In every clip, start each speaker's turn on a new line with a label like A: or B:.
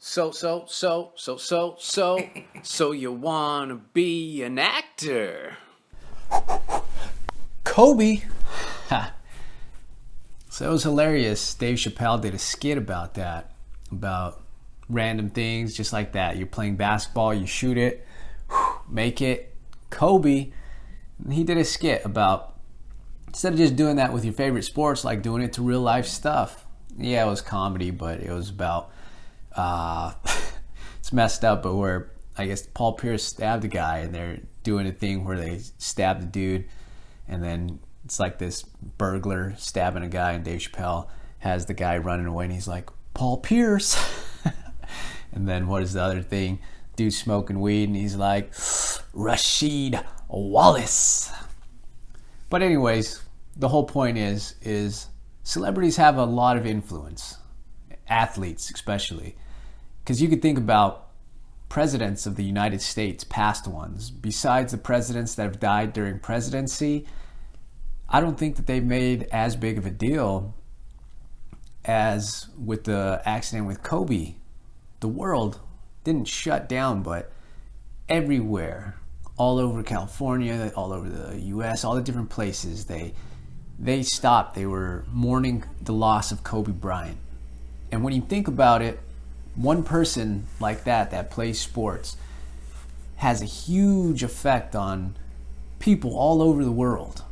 A: So you wanna be an actor?
B: Kobe. Ha. So it was hilarious. Dave Chappelle did a skit about that, about random things just like that. You're playing basketball, you shoot it, make it. Kobe, he did a skit about, instead of just doing that with your favorite sports, like doing it to real life stuff. Yeah, it was comedy, but it was about, it's messed up, but where I guess Paul Pierce stabbed a guy and they're doing a thing where they stab the dude and then it's like this burglar stabbing a guy and Dave Chappelle has the guy running away and he's like, Paul Pierce. And then what is the other thing? Dude smoking weed and he's like, Rasheed Wallace. But anyways, the whole point is celebrities have a lot of influence, athletes especially, because you could think about presidents of the United States, past ones, besides the presidents that have died during presidency. I don't think that they've made as big of a deal as with the accident with Kobe. The world didn't shut down, but everywhere, all over California, all over the US, all the different places, they stopped. They were mourning the loss of Kobe Bryant. And when you think about it, one person like that plays sports has a huge effect on people all over the world.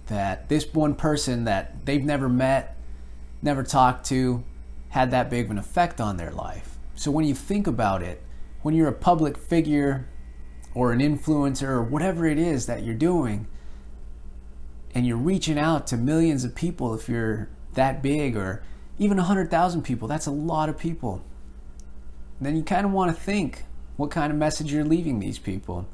B: That this one person that they've never met, never talked to, had that big of an effect on their life. So when you think about it, when you're a public figure or an influencer or whatever it is that you're doing, and you're reaching out to millions of people, if you're that big, or even 100,000 people, that's a lot of people. Then you kind of want to think what kind of message you're leaving these people.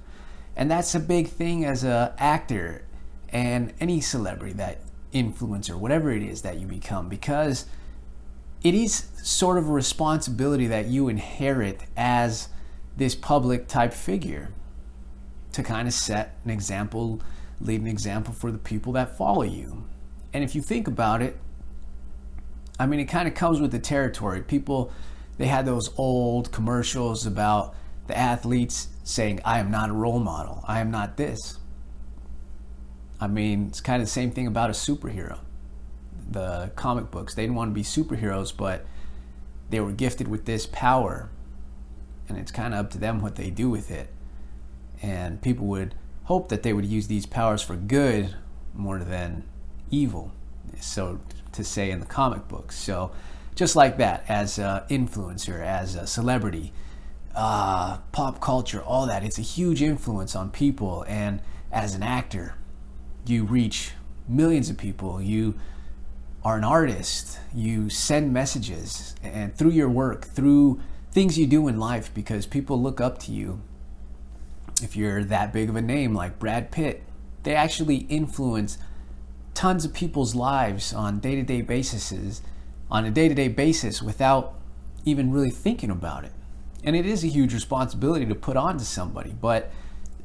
B: And that's a big thing as an actor and any celebrity, that influencer, whatever it is that you become, because it is sort of a responsibility that you inherit as this public type figure to kind of set an example, lead an example for the people that follow you. And if you think about it, I mean, it kind of comes with the territory. People, they had those old commercials about the athletes saying, I am not a role model. I am not this. I mean, it's kind of the same thing about a superhero. The comic books, they didn't want to be superheroes, but they were gifted with this power. And it's kind of up to them what they do with it. And people would hope that they would use these powers for good more than evil, so to say, in the comic books. So just like that, as an influencer, as a celebrity, pop culture, all that, it's a huge influence on people. And as an actor, you reach millions of people. You are an artist. You send messages, and through your work, through things you do in life, because people look up to you. If you're that big of a name like Brad Pitt, they actually influence tons of people's lives on a day-to-day basis without even really thinking about it. And it is a huge responsibility to put on to somebody, but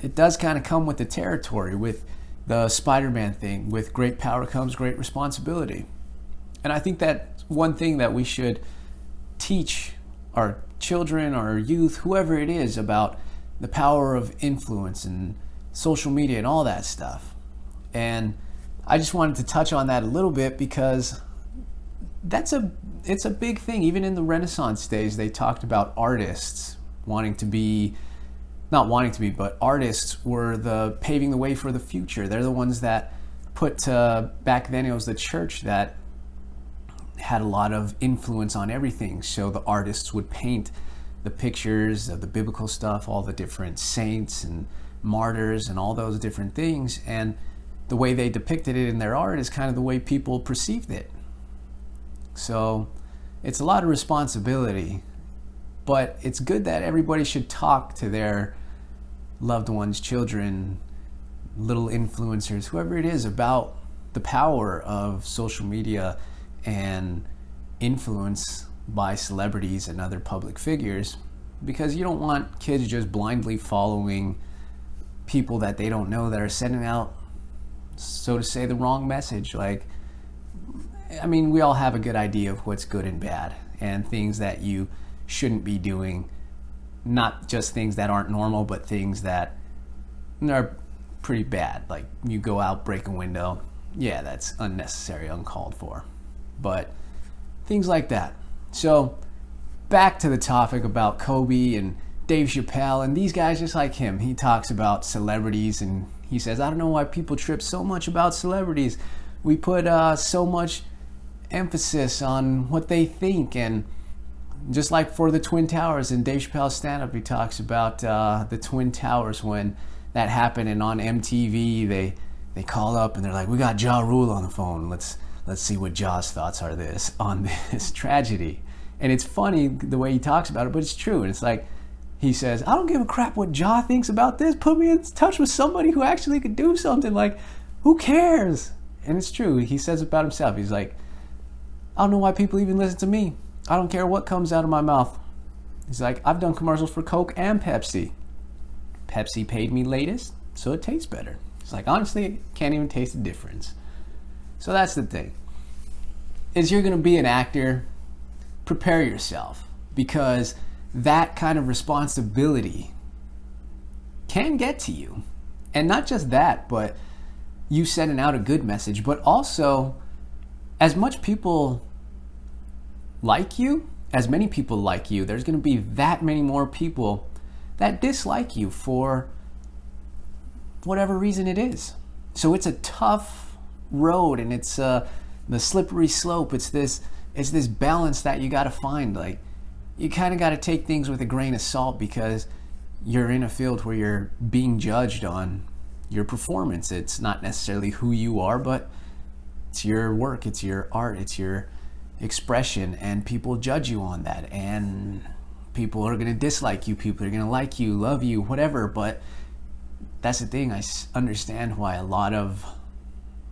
B: it does kind of come with the territory, with the Spider-Man thing, with great power comes great responsibility. And I think that's one thing that we should teach our children, our youth, whoever it is, about the power of influence and social media and all that stuff. And I just wanted to touch on that a little bit because it's a big thing. Even in the Renaissance days, they talked about artists but artists were the paving the way for the future. They're the ones that put, back then it was the church that had a lot of influence on everything. So the artists would paint the pictures of the biblical stuff, all the different saints and martyrs and all those different things. And the way they depicted it in their art is kind of the way people perceived it. So it's a lot of responsibility, but it's good that everybody should talk to their loved ones, children, little influencers, whoever it is, about the power of social media and influence by celebrities and other public figures, because you don't want kids just blindly following people that they don't know, that are sending out, so to say, the wrong message. Like, I mean, we all have a good idea of what's good and bad and things that you shouldn't be doing. Not just things that aren't normal, but things that are pretty bad. Like you go out, break a window. Yeah, that's unnecessary, uncalled for. But things like that. So back to the topic about Kobe and Dave Chappelle and these guys just like him. He talks about celebrities and he says, I don't know why people trip so much about celebrities. We put so much emphasis on what they think. And just like for the Twin Towers in Dave Chappelle's stand-up, he talks about the Twin Towers when that happened, and on MTV they call up and they're like, we got Ja Rule on the phone. Let's see what Ja's thoughts are on this tragedy. And it's funny the way he talks about it, but it's true. And it's like, he says, I don't give a crap what Ja thinks about this. Put me in touch with somebody who actually could do something. Like, who cares? And it's true. He says about himself. He's like, I don't know why people even listen to me. I don't care what comes out of my mouth. He's like, I've done commercials for Coke and Pepsi. Pepsi paid me latest, so it tastes better. It's like, honestly, I can't even taste the difference. So that's the thing. Is you're going to be an actor, prepare yourself, because that kind of responsibility can get to you. And not just that, but you sending out a good message, but also as much people like you, as many people like you, there's going to be that many more people that dislike you for whatever reason it is. So it's a tough road, and it's the slippery slope. It's this balance that you got to find. Like, you kind of got to take things with a grain of salt, because you're in a field where you're being judged on your performance. It's not necessarily who you are, but it's your work, it's your art, it's your expression, and people judge you on that. And people are going to dislike you, people are going to like you, love you, whatever. But that's the thing. I understand why a lot of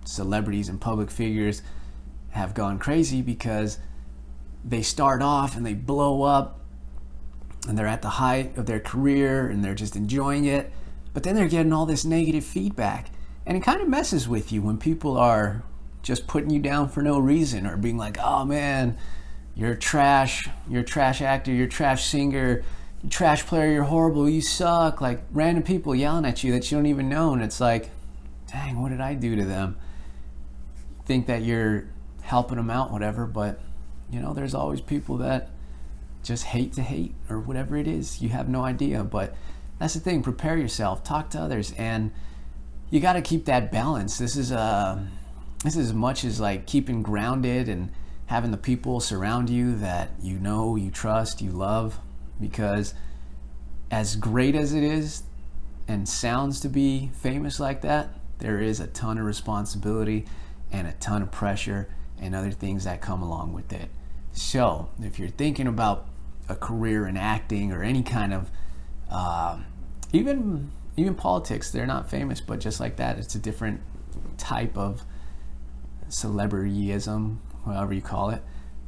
B: celebrities and public figures have gone crazy, because they start off and they blow up and they're at the height of their career and they're just enjoying it, but then they're getting all this negative feedback, and it kind of messes with you when people are just putting you down for no reason, or being like, oh man, you're trash actor, you're trash singer, you're trash player, you're horrible, you suck. Like, random people yelling at you that you don't even know, and it's like, dang, what did I do to them? Think that you're helping them out, whatever, but you know, there's always people that just hate to hate, or whatever it is. You have no idea. But that's the thing. Prepare yourself, talk to others, and you got to keep that balance. This is as much as like keeping grounded and having the people surround you that you know, you trust, you love, because as great as it is and sounds to be famous like that, there is a ton of responsibility and a ton of pressure and other things that come along with it. So if you're thinking about a career in acting or any kind of even politics, they're not famous, but just like that, it's a different type of celebrityism, however you call it.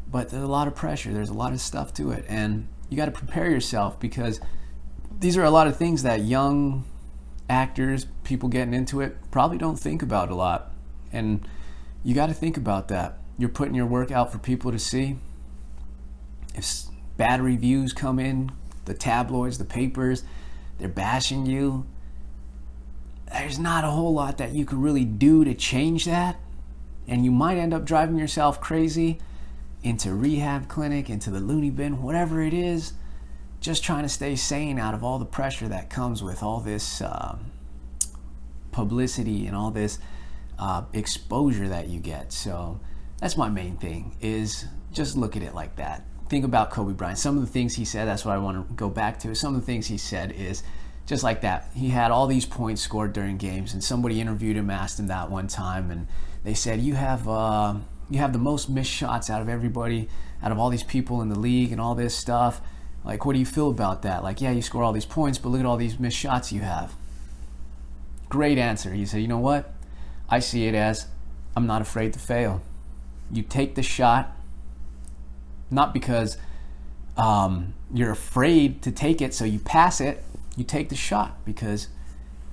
B: But there's a lot of pressure, there's a lot of stuff to it, and you got to prepare yourself, because these are a lot of things that young actors, people getting into it, probably don't think about a lot. And you got to think about that. You're putting your work out for people to see. If bad reviews come in, the tabloids, the papers, they're bashing you, there's not a whole lot that you could really do to change that. And you might end up driving yourself crazy, into rehab clinic, into the loony bin, whatever it is, just trying to stay sane out of all the pressure that comes with all this publicity and all this exposure that you get. So that's my main thing, is just look at it like that. Think about Kobe Bryant. Some of the things he said, that's what I want to go back to. Some of the things he said is just like that. He had all these points scored during games, and somebody interviewed him, asked him that one time, and they said, you have the most missed shots out of everybody, out of all these people in the league and all this stuff. Like, what do you feel about that? Like, yeah, you score all these points, but look at all these missed shots you have. Great answer. He said, you know what? I see it as, I'm not afraid to fail. You take the shot, not because you're afraid to take it, so you pass it. You take the shot because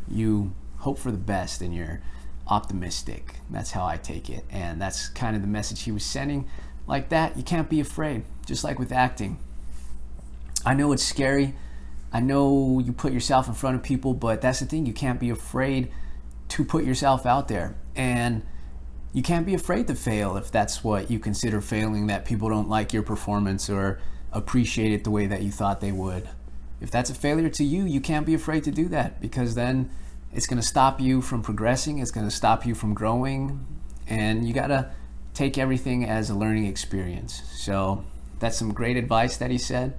B: you hope for the best and you're optimistic. That's how I take it. And that's kind of the message he was sending. Like that, you can't be afraid. Just like with acting. I know it's scary. I know you put yourself in front of people, but that's the thing. You can't be afraid to put yourself out there. And you can't be afraid to fail if that's what you consider failing, that people don't like your performance or appreciate it the way that you thought they would. If that's a failure to you, you can't be afraid to do that, because then it's going to stop you from progressing. It's going to stop you from growing. And you got to take everything as a learning experience. So that's some great advice that he said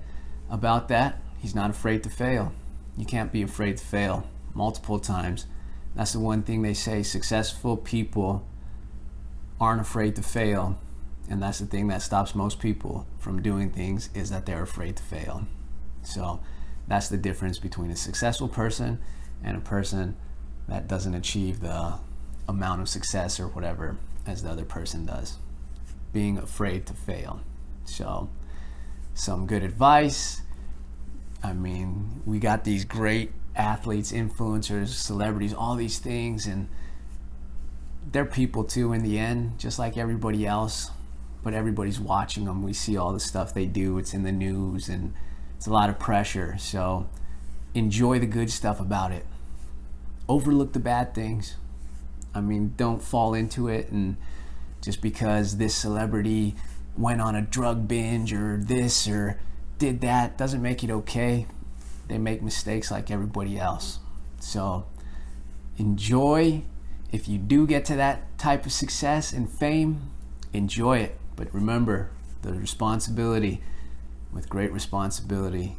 B: about that. He's not afraid to fail. You can't be afraid to fail multiple times. That's the one thing they say. Successful people aren't afraid to fail. And that's the thing that stops most people from doing things, is that they're afraid to fail. So that's the difference between a successful person and a person that doesn't achieve the amount of success or whatever as the other person does. Being afraid to fail. So some good advice. I mean, we got these great athletes, influencers, celebrities, all these things, and they're people too in the end, just like everybody else, but everybody's watching them. We see all the stuff they do. It's in the news, and it's a lot of pressure. So enjoy the good stuff about it. Overlook the bad things. I mean, don't fall into it, and just because this celebrity went on a drug binge or this or did that doesn't make it okay. They make mistakes like everybody else. So enjoy. If you do get to that type of success and fame, enjoy it. But remember, the responsibility. With great responsibility,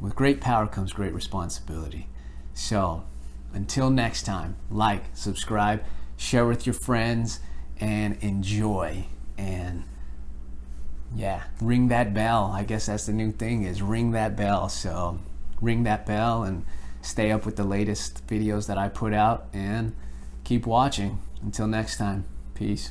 B: with great power comes great responsibility. So until next time, like, subscribe, share with your friends, and enjoy. And yeah, ring that bell. I guess that's the new thing, is ring that bell. So ring that bell and stay up with the latest videos that I put out, and keep watching. Until next time, peace.